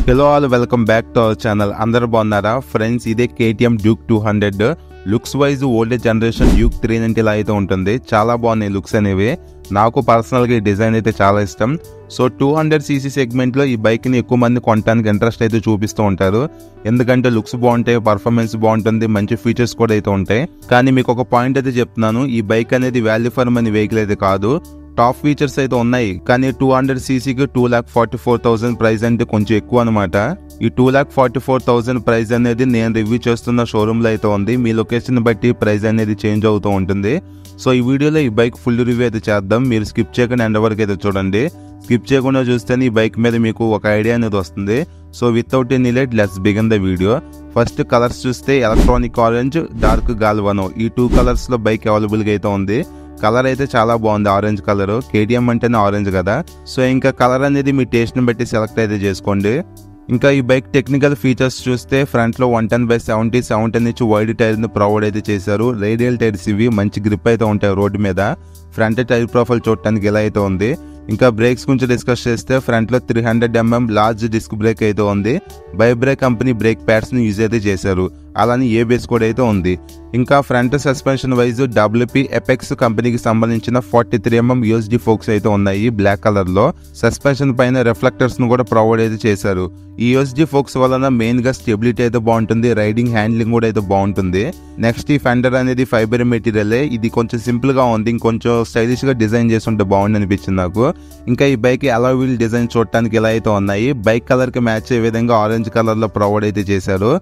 Hello all, welcome back to our channel. అందరూ బాగున్నారా friends? ఇదే KTM Duke 200. Looks wise old generation Duke 390 లా అయితే ఉంటుంది. చాలా బాగున్నాయి లుక్స్ అనేవి. నాకు పర్సనల్గా ఈ డిజైన్ అయితే చాలా ఇష్టం. సో 200cc సెగ్మెంట్లో ఈ బైక్ని ఎక్కువ మంది కొనడానికి ఇంట్రెస్ట్ అయితే చూపిస్తూ ఉంటారు. ఎందుకంటే లుక్స్ బాగుంటాయి, పర్ఫార్మెన్స్ బాగుంటుంది, మంచి ఫీచర్స్ కూడా అయితే ఉంటాయి. కానీ మీకు ఒక పాయింట్ అయితే చెప్తున్నాను, ఈ బైక్ అనేది వాల్యూ ఫర్ మనీ వెహికల్ అయితే కాదు. టాప్ ఫీచర్స్ అయితే ఉన్నాయి, కానీ 200ccకి 2,44,000 ప్రైస్ అంటే కొంచెం ఎక్కువ అనమాట. ఈ 2,44,000 ప్రైస్ అనేది నేను రివ్యూ చేస్తున్న షోరూమ్ లో అయితే ఉంది. మీ లొకేషన్ బట్టి ప్రైస్ అనేది చేంజ్ అవుతూ ఉంటుంది. సో ఈ వీడియోలో ఈ బైక్ ఫుల్ రివ్యూ అయితే చేద్దాం. మీరు స్కిప్ చేయకుండా ఎండ్ వరకు అయితే చూడండి. స్కిప్ చేయకుండా చూస్తేనే ఈ బైక్ మీద మీకు ఒక ఐడియా అనేది వస్తుంది. So without any late let's begin the video. First colours చూస్తే ఎలక్ట్రానిక్ ఆరెంజ్, డార్క్ గాల్వనో, ఈ 2 కలర్స్ లో బైక్ అవైలబుల్ గా అయితే ఉంది. కలర్ అయితే చాలా బాగుంది, ఆరెంజ్ కలర్. KTM అంటేనే ఆరెంజ్ కదా. సో ఇంకా కలర్ అనేది మీ టేస్ట్ ని బట్టి సెలెక్ట్ అయితే చేసుకోండి. ఇంకా ఈ బైక్ టెక్నికల్ ఫీచర్స్ చూస్తే ఫ్రంట్ లో 110/70 710 ఇంచ్ వైడ్ టైర్ ని ప్రొవైడ్ అయితే చేశారు. రేడియల్ టైర్స్ ఇవి, మంచి గ్రిప్ అయితే ఉంటాయి రోడ్డు మీద. ఫ్రంట్ టైర్ ప్రొఫైల్ చూడటానికి ఇలా అయితే ఉంది. ఇంకా బ్రేక్స్ గురించి డిస్కస్ చేస్తే ఫ్రంట్ లో 300mm లార్జ్ డిస్క్ బ్రేక్ అయితే ఉంది. బైబ్రేక్ కంపెనీ బ్రేక్ ప్యాడ్స్ ని యూజ్ అయితే చేశారు. అలానే ABS కూడా అయితే ఉంది. ఇంకా front suspension wise WP apex కంపెనీకి సంబంధించిన 43mm USD ఫోక్స్ అయితే ఉన్నాయి బ్లాక్ కలర్ లో. సస్పెన్షన్ పైన రిఫ్లెక్టర్స్ ను కూడా ప్రొవైడ్ అయితే చేశారు. ఈ USD ఫోక్స్ వలన మెయిన్ గా స్టెబిలిటీ అయితే బాగుంటుంది, రైడింగ్ హ్యాండ్లింగ్ కూడా అయితే బాగుంటుంది. నెక్స్ట్ ఈ ఫెండర్ అనేది ఫైబర్ మెటీరియల్. ఇది కొంచెం సింపుల్ గా ఉంది, ఇంకొంచెం స్టైలిష్ గా డిజైన్ చేసి ఉంటే బాగుంది అనిపించింది నాకు. ఇంకా ఈ బైక్ అలాయ్ వీల్ డిజైన్ చూడటానికి ఇలా అయితే ఉన్నాయి. బైక్ కలర్ కి మ్యాచ్ అయ్యే విధంగా ఆరెంజ్ కలర్ లో ప్రొవైడ్ అయితే చేశారు.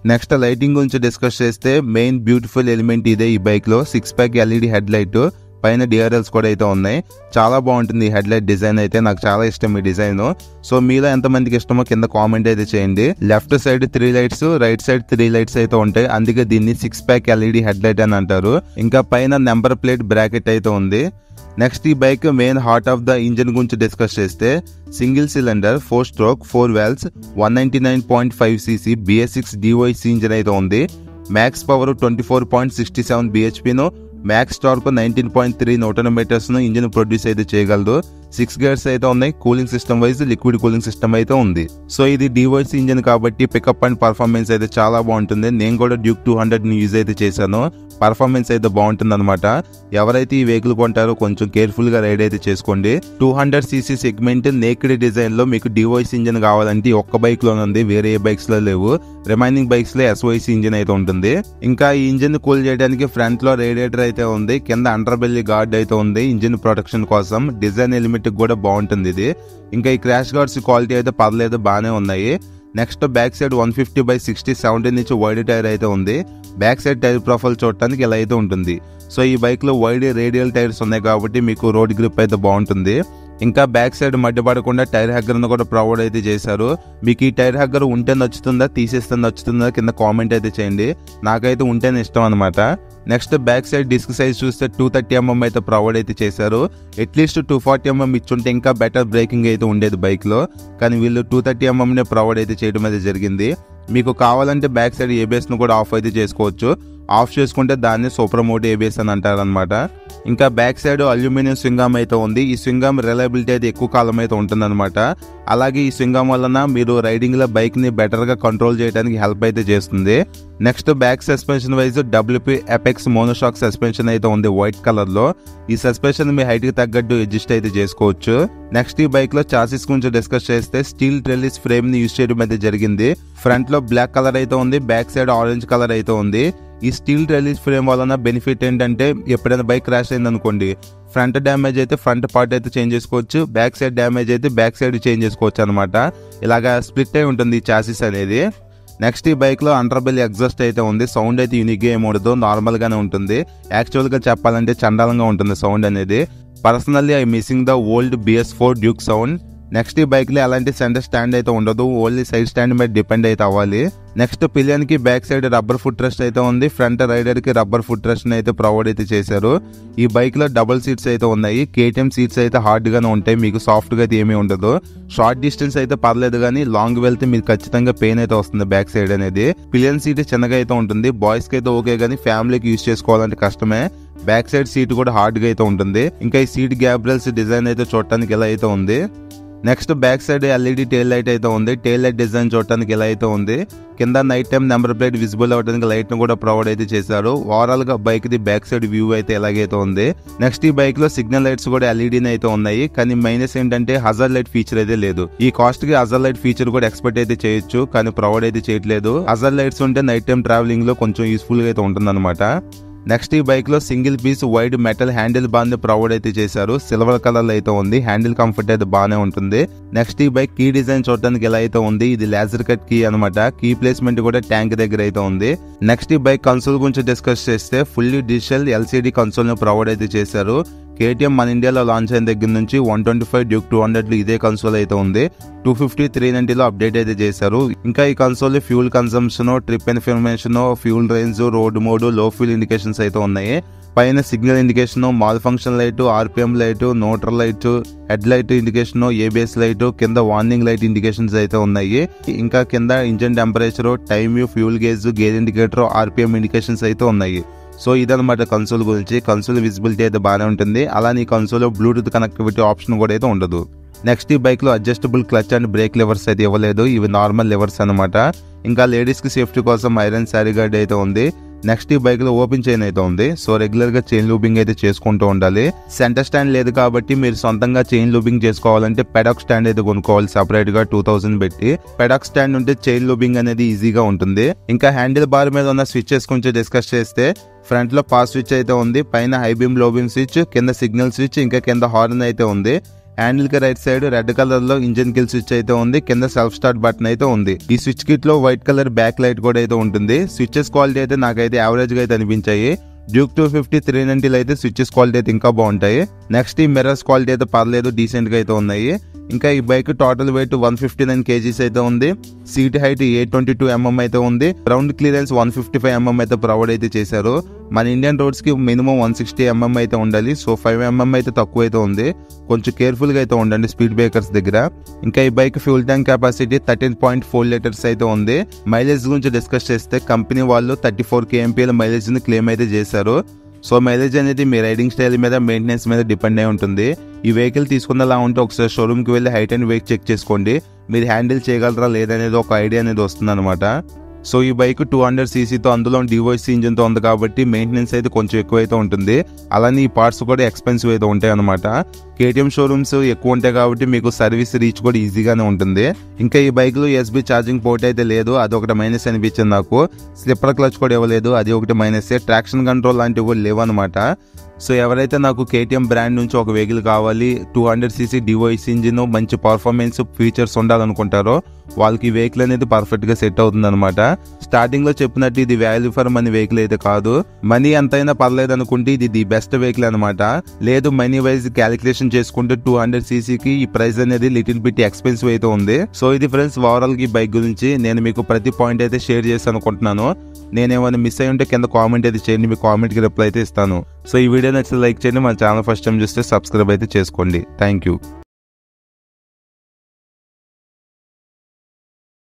నెక్స్ట్ లైటింగ్ గురించి డిస్కస్ చేస్తే మెయిన్ బ్యూటిఫుల్ ఎలిమెంట్ ఇదే ఈ బైక్ లో. 6-pack LED హెడ్ లైట్, పైన DRLs కూడా అయితే ఉన్నాయి. చాలా బాగుంటుంది ఈ హెడ్ లైట్ డిజైన్ అయితే, నాకు చాలా ఇష్టం ఈ డిజైన్. సో మీలో ఎంతమందికి ఇష్టమో కింద కామెంట్ అయితే చేయండి. Left side 3 lights, right side 3 lights అయితే ఉంటాయి. అందుకే దీన్ని 6-pack LED హెడ్ లైట్ అని అంటారు. ఇంకా పైన నెంబర్ ప్లేట్ బ్రాకెట్ అయితే ఉంది. నెక్స్ట్ ఈ bike main heart of the engine గురించి డిస్కస్ చేస్తే single cylinder 4-stroke 4 valves 199.5cc BS6 DOIC engine అయితే ఉంది. మ్యాక్స్ పవర్ 24.67 bhp ను, మ్యాక్స్ టార్క్ 19.3 Nm ను ఇంజిన్ ప్రొడ్యూస్ అయితే చేయగలదు. 6 gears అయితే ఉన్నాయి. Cooling system wise liquid cooling system అయితే ఉంది. సో ఇది DOIC ఇంజిన్ కాబట్టి పికప్ అండ్ పర్ఫార్మెన్స్ అయితే చాలా బాగుంటుంది. నేను కూడా డ్యూక్ 200 ని యూజ్ అయితే చేశాను. పర్ఫార్మెన్స్ అయితే బాగుంటుంది అనమాట. ఎవరైతే ఈ వెహికల్ కొంటారో కొంచెం కేర్ఫుల్ గా రైడ్ అయితే చేసుకోండి. 200cc సెగ్మెంట్ నేకెడ్ డిజైన్ లో మీకు DOIC ఇంజిన్ కావాలంటే ఒక్క బైక్ లోనే ఉంది, వేరే ఏ బైక్స్ లో లేవు. రిమైనింగ్ బైక్స్ లో SOIC ఇంజిన్ అయితే ఉంటుంది. ఇంకా ఈ ఇంజిన్ కూల్ చేయడానికి ఫ్రంట్ లో రేడియేటర్ అయితే ఉంది, కింద అండర్ బెల్లీ గార్డ్ అయితే ఉంది ఇంజిన్ ప్రొటెక్షన్ కోసం. డిజైన్ ఎలిమెంట్ కూడా బాగుంటుంది ఇది. ఇంకా ఈ క్రాష్ గార్డ్స్ క్వాలిటీ అయితే పర్లేదు, బాగానే ఉన్నాయి. Next back side 150/60 17 inch wide tyre అయితే ఉంది. బ్యాక్ సైడ్ టైర్ ప్రొఫైల్ చూడటానికి ఇలా అయితే ఉంటుంది. సో ఈ బైక్ లో వైడ్ రేడియల్ టైర్స్ ఉన్నాయి కాబట్టి మీకు రోడ్ గ్రిప్ అయితే బాగుంటుంది. ఇంకా బ్యాక్ సైడ్ మధ్య పడకుండా టైర్ హగ్గర్ ను కూడా ప్రొవైడ్ అయితే చేశారు. మీకు ఈ టైర్ హగ్గర్ ఉంటే నచ్చుతుందా, తీసేస్తే నచ్చుతుందా కింద కామెంట్ అయితే చేయండి. నాకైతే ఉంటేనే ఇష్టం అనమాట. Next back side disc size చూస్తే 230mm అయితే ప్రొవైడ్ అయితే చేశారు. అట్లీస్ట్ 240mm ఇచ్చుంటే ఇంకా బెటర్ బ్రేకింగ్ అయితే ఉండేది బైక్ లో, కానీ వీళ్ళు 230mm నే ప్రొవైడ్ అయితే చేయడం అయితే జరిగింది. మీకు కావాలంటే బ్యాక్ సైడ్ ABS ను కూడా ఆఫ్ అయితే చేసుకోవచ్చు. ఆఫ్ చేసుకుంటే దాన్ని సూపర్ మోడ్ ABS అని అంటారు అనమాట. ఇంకా బ్యాక్ సైడ్ అల్యూమినియం స్వింగామ్ అయితే ఉంది. ఈ స్వింగామ్ రిలయబిలిటీ అయితే ఎక్కువ కాలం అయితే ఉంటుంది అనమాట. అలాగే ఈ స్వింగామ్ వలన మీరు రైడింగ్ లో బైక్ ని బెటర్ గా కంట్రోల్ చేయడానికి హెల్ప్ అయితే చేస్తుంది. Next back suspension wise WP apex monoshock suspension అయితే ఉంది వైట్ కలర్ లో. ఈ సస్పెన్షన్ మీ హైట్ కి తగ్గట్టు అడ్జస్ట్ అయితే చేసుకోవచ్చు. నెక్స్ట్ ఈ బైక్ లో చాసిస్ గురించి డిస్కస్ చేస్తే స్టీల్ ట్రెలిస్ ఫ్రేమ్ ని యూజ్ చేయడం అయితే జరిగింది. ఫ్రంట్ లో బ్లాక్ కలర్ అయితే ఉంది, బ్యాక్ సైడ్ ఆరెంజ్ కలర్ అయితే ఉంది. ఈ స్టీల్ ట్రెలిస్ ఫ్రేమ్ వలన బెనిఫిట్ ఏంటంటే ఎప్పుడైనా బైక్ క్రాష్ అయింది అనుకోండి, ఫ్రంట్ డ్యామేజ్ అయితే ఫ్రంట్ పార్ట్ అయితే చేంజ్ చేసుకోవచ్చు, బ్యాక్ సైడ్ డ్యామేజ్ అయితే బ్యాక్ సైడ్ చేంజ్ చేసుకోవచ్చు అనమాట. ఇలాగా స్ప్లిట్ అయి ఉంటుంది ఈ చాసిస్ అనేది. నెక్స్ట్ ఈ బైక్ లో అండర్ బెల్లీ ఎగ్జాస్ట్ అయితే ఉంది. సౌండ్ అయితే యూనిక్ గా ఏమూడదు, నార్మల్ గానే ఉంటుంది. యాక్చువల్ గా చెప్పాలంటే చండాలంగా ఉంటుంది సౌండ్ అనేది. Personally I missing the old BS4 Duke sound. Next ఈ బైక్ లో ఎలాంటి సెంటర్ స్టాండ్ అయితే ఉండదు, ఓన్లీ సైడ్ స్టాండ్ మీద డిపెండ్ అయితే అవ్వాలి. నెక్స్ట్ పిలియన్ కి back side rubber foot rest అయితే ఉంది. ఫ్రంట్ రైడర్ కి రబ్బర్ ఫుట్ రెస్ట్ అయితే ప్రొవైడ్ అయితే చేశారు. ఈ బైక్ లో డబుల్ సీట్స్ అయితే ఉన్నాయి. KTM సీట్స్ అయితే హార్డ్ గానే ఉంటాయి, మీకు సాఫ్ట్ గా అయితే ఏమీ ఉండదు. షార్ట్ డిస్టెన్స్ అయితే పర్లేదు, కానీ లాంగ్ వెళ్తే మీకు ఖచ్చితంగా పెయిన్ అయితే వస్తుంది బ్యాక్ సైడ్ అనేది. పిలియన్ సీట్ చిన్నగా అయితే ఉంటుంది, బాయ్స్ కి అయితే ఓకే, కానీ ఫ్యామిలీకి యూజ్ చేసుకోవాలంటే కష్టమే. బ్యాక్ సైడ్ సీట్ కూడా హార్డ్ గా అయితే ఉంటుంది. ఇంకా ఈ సీట్ గ్యాబ్రల్స్ డిజైన్ అయితే చూడటానికి ఎలా అయితే ఉంది. Next back side LED tail light అయితే ఉంది. టైల్ లైట్ డిజైన్ చూడటానికి ఇలా అయితే ఉంది. కింద night time number plate visible అవడానికి లైట్ ను కూడా ప్రొవైడ్ అయితే చేశారు. ఓవరాల్ గా bike the back side view అయితే ఎలాగైతే ఉంది. నెక్స్ట్ ఈ బైక్ లో సిగ్నల్ లైట్స్ కూడా ఎల్ఈడి అయితే ఉన్నాయి. కానీ మైనస్ ఏంటంటే హజార్ లైట్ ఫీచర్ అయితే లేదు. ఈ కాస్ట్ కి హజార్ లైట్ ఫీచర్ కూడా ఎక్స్పెక్ట్ అయితే చేయొచ్చు, కానీ ప్రొవైడ్ అయితే చేయట్లేదు. హజార్ లైట్స్ ఉంటే నైట్ టైం ట్రావెలింగ్ లో కొంచెం యూస్ఫుల్ గా అయితే ఉంటుంది అనమాట. నెక్స్ట్ ఈ బైక్ లో single piece wide metal handle bar ని ప్రొవైడ్ అయితే చేశారు. సిల్వర్ కలర్ లో అయితే ఉంది. హ్యాండిల్ కంఫర్ట్ అయితే బాగానే ఉంటుంది. నెక్స్ట్ ఈ బైక్ కీ డిజైన్ చూడడానికి ఎలా అయితే ఉంది. ఇది లేజర్ కట్ కీ అనమాట. కీ ప్లేస్మెంట్ కూడా ట్యాంక్ దగ్గర అయితే ఉంది. నెక్స్ట్ ఈ బైక్ కన్సోల్ గురించి డిస్కస్ చేస్తే ఫుల్లీ డిజిటల్ ఎల్సిడి కన్సోల్ ని ప్రొవైడ్ అయితే చేశారు. కేటీఎం మన ఇండియాలో లాంచ్ అయిన దగ్గర నుంచి 125 డ్యూక్ 200 ఇదే కన్సోల్ అయితే ఉంది. 250 390 అప్డేట్ అయితే చేశారు. ఇంకా ఈ console fuel consumption, trip information, fuel range, road mode, లో ఫ్యూల్ ఇండికేషన్స్ అయితే ఉన్నాయి. పైన signal indication, mall function light, RPM light, neutral light, head light indication, ABS light, కింద వార్నింగ్ లైట్ ఇండికేషన్స్ అయితే ఉన్నాయి. ఇంకా కింద engine temperature, time, fuel gauge, gear indicator, RPM indications అయితే ఉన్నాయి. సో ఇదనమాట కన్సోల్ గురించి. కన్సోల్ విజిబిలిటీ అయితే బాగానే ఉంటుంది. అలానే ఈ కన్సోల్ బ్లూటూత్ కనెక్టివిటీ ఆప్షన్ కూడా అయితే ఉండదు. నెక్స్ట్ ఈ బైక్ లో adjustable clutch and break levers అయితే ఇవ్వలేదు. ఇవి నార్మల్ లెవర్స్ అనమాట. ఇంకా లేడీస్ కి సేఫ్టీ కోసం ఐరన్ శారీ గార్డ్ అయితే ఉంది. నెక్స్ట్ ఈ బైక్ లో ఓపెన్ చైన్ అయితే ఉంది. సో రెగ్యులర్ గా చైన్ లూబింగ్ అయితే చేసుకుంటూ ఉండాలి. సెంటర్ స్టాండ్ లేదు కాబట్టి మీరు సొంతంగా చైన్ లూబింగ్ చేసుకోవాలంటే పెడాక్ స్టాండ్ అయితే కొనుక్కోవాలి సెపరేట్ గా 2000 పెట్టి. పెడాక్ స్టాండ్ ఉంటే చైన్ లూబింగ్ అనేది ఈజీగా ఉంటుంది. ఇంకా హ్యాండిల్ బార్ మీద ఉన్న స్విచెస్ గురించి డిస్కస్ చేస్తే ఫ్రంట్ లో పాస్ స్విచ్ అయితే ఉంది. పైన హై బీమ్, లో బీమ్ స్విచ్, కింద సిగ్నల్ స్విచ్, ఇంకా కింద హార్న్ అయితే ఉంది. హ్యాండిల్ కి రైట్ సైడ్ రెడ్ కలర్ లో ఇంజిన్ కిల్ స్విచ్ అయితే ఉంది. కింద సెల్ఫ్ స్టార్ట్ బటన్ అయితే ఉంది. ఈ స్విచ్ కిట్ లో వైట్ కలర్ బ్యాక్ లైట్ కూడా అయితే ఉంటుంది. స్విచెస్ క్వాలిటీ అయితే నాకైతే యావరేజ్ గా అయితే అనిపించాయి. డ్యూక్ 250 390 అయితే స్విచెస్ క్వాలిటీ అయితే ఇంకా బాగుంటాయి. నెక్స్ట్ ఈ మిర్రర్స్ క్వాలిటీ అయితే పర్లేదు, డీసెంట్ గా అయితే ఉన్నాయి. ఇంకా ఈ బైక్ టోటల్ వెయిట్ 159 kgs అయితే ఉంది. సీట్ హైట్ 822 mm అయితే ఉంది. గ్రౌండ్ క్లియరెన్స్ 155 mm అయితే ప్రొవైడ్ అయితే చేశారు. మన ఇండియన్ రోడ్స్ కి మినిమం 160 mm అయితే ఉండాలి. సో 5 mm అయితే తక్కువ అయితే ఉంది. కొంచెం కేర్ఫుల్ గా అయితే ఉండండి స్పీడ్ బ్రేకర్స్ దగ్గర. ఇంకా ఈ bike fuel tank capacity 13.4 litres అయితే ఉంది. మైలేజ్ గురించి డిస్కస్ చేస్తే కంపెనీ వాళ్ళు 34 kmpl మైలేజ్ ని క్లెయిమ్ అయితే చేశారు. సో మైలేజ్ అనేది మీ రైడింగ్ స్టైల్ మీద, మెయింటెనెన్స్ మీద డిపెండ్ అయి ఉంటుంది. ఈ వెహికల్ తీసుకున్నలా ఉంటే ఒకసారి షోరూమ్ కి వెళ్ళి హైట్ అండ్ వెయిట్ చెక్ చేసుకోండి. మీరు హ్యాండిల్ చేయగలరా లేదనేది ఒక ఐడియా అనేది వస్తుంది అనమాట. సో ఈ బైక్ 200cc తో, అందులో డివోసీ ఇంజిన్ తో ఉంది కాబట్టి మెయింటెనెన్స్ అయితే కొంచెం ఎక్కువ అయితే ఉంటుంది. అలానే ఈ పార్ట్స్ కూడా ఎక్స్పెన్సివ్ అయితే ఉంటాయి అనమాట. కేటీఎం షోరూమ్స్ ఎక్కువ ఉంటాయి కాబట్టి మీకు సర్వీస్ రీచ్ కూడా ఈజీగానే ఉంటుంది. ఇంకా ఈ బైక్ లో USB ఛార్జింగ్ పోర్ట్ అయితే లేదు. అది ఒకటి మైనస్ అనిపించింది నాకు. స్లిప్పర్ క్లచ్ కూడా ఇవ్వలేదు, అది ఒకటి మైనస్. ట్రాక్షన్ కంట్రోల్ లాంటివి కూడా లేవు అనమాట. సో ఎవరైతే నాకు కేటీఎం బ్రాండ్ నుంచి ఒక వెహికల్ కావాలి, 200cc డివోసీ ఇంజిన్, మంచి పర్ఫార్మెన్స్ ఫీచర్స్ ఉండాలనుకుంటారో వాళ్ళకి ఈ వెహికల్ అనేది పర్ఫెక్ట్ గా సెట్ అవుతుంది అనమాట. స్టార్టింగ్ లో చెప్పినట్టు ఇది వాల్యూ ఫర్ మనీ వెహికల్ అయితే కాదు. మనీ ఎంతైనా పర్లేదు అనుకుంటే ఇది ది బెస్ట్ వెహికల్ అనమాట. లేదు మనీ వైజ్ క్యాలిక్యులేషన్ చేసుకుంటే 200cc కి ఈ ప్రైస్ అనేది లిటిల్ బిట్ ఎక్స్పెన్సివ్ అయితే ఉంది. సో ఇది ఫ్రెండ్స్ ఓవరాల్ గా ఈ బైక్ గురించి నేను మీకు ప్రతి పాయింట్ అయితే షేర్ చేసి అనుకుంటున్నాను. నేనేమైనా మిస్ అయ్యి ఉంటే కింద కామెంట్ అయితే చేయండి, మీ కామెంట్ కి రిప్లై అయితే ఇస్తాను. సో ఈ వీడియో నచ్చితే లైక్ చేయండి. మన ఛానల్ ఫస్ట్ టైం చూస్తే సబ్స్క్రైబ్ అయితే చేసుకోండి. Thank you.